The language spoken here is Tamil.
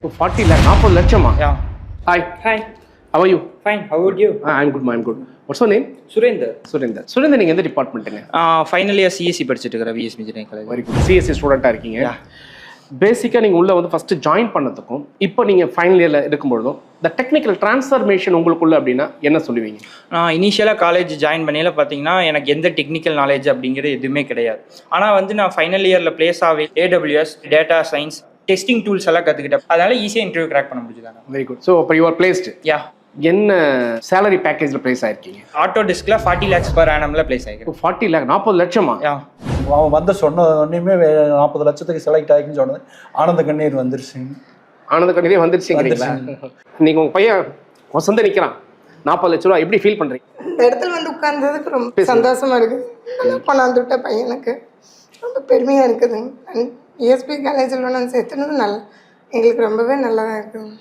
40 lakh, 40 லட்சமா? Yeah. Hi. Hi. How are you? Fine. How about you? I'm good, I'm good. What's your name? Surinder. Surender. Surender, நீங்கள் எந்த டிபார்ட்மெண்ட்டுங்க? Final year CSC படிச்சுட்டு இருக்கிற VS Engineering College. Very good. CSC ஸ்டூடெண்ட்டாக இருக்கீங்க. Yeah. பேசிக்காக நீங்கள் உள்ளே வந்து ஃபஸ்ட்டு ஜாயின் பண்ணதுக்கும் இப்போ நீங்கள் ஃபைனல் இயரில் இருக்கும்பொழுதும் இந்த டெக்னிக்கல் டிரான்ஸ்ஃபர்மேஷன் உங்களுக்குள்ள அப்படின்னா என்ன சொல்லுவீங்க? நான் இனிஷியலாக காலேஜ் ஜாயின் பண்ணையில் பார்த்தீங்கன்னா எனக்கு எந்த டெக்னிக்கல் நாலேஜ் அப்படிங்கிறது எதுவுமே கிடையாது. ஆனால் வந்து நான் ஃபைனல் இயரில் பிளேஸ் ஆகி AWS data science testing tools எல்லாம் கற்றுக்கிட்டேன். அதனால ஈஸியாக இன்டர்வியூ கிராக் பண்ண முடிஞ்சுதாங்க. Very good. ஸோ இப்போ யூஆர் பிளேஸ்டு. யா. என்ன சேலரி பேக்கேஜில் பிளேஸ் ஆயிருக்கீங்க? ஆட்டோ டிஸ்கில் 40 lakhs per annumல பிளேஸ் ஆகிருக்கு. 40 lakh, 40 லட்சமா? யா. அவன் வந்து சொன்ன உடனேயுமே 40 லட்சத்துக்கு செலக்ட் ஆகிக்குன்னு சொன்னது ஆனந்த கண்ணீர் வந்துருச்சுங்க. ஆனந்த கண்ணீரே வந்துருச்சுங்கிறீங்களா? நீங்கள் உங்கள் பையன் வசந்த நிற்கிறான், 40 லட்ச ரூபா, எப்படி ஃபீல் பண்ணுறீங்க? இந்த இடத்துல வந்து உட்கார்ந்ததுக்கு ரொம்ப சந்தோஷமா இருக்குது. நல்லா கொண்டாந்து விட்ட பையனுக்கு ரொம்ப பெருமையாக இருக்குதுங்க. ESP காலேஜில் நான் சேர்த்துனது எங்களுக்கு ரொம்பவே நல்லா தான் இருக்குது.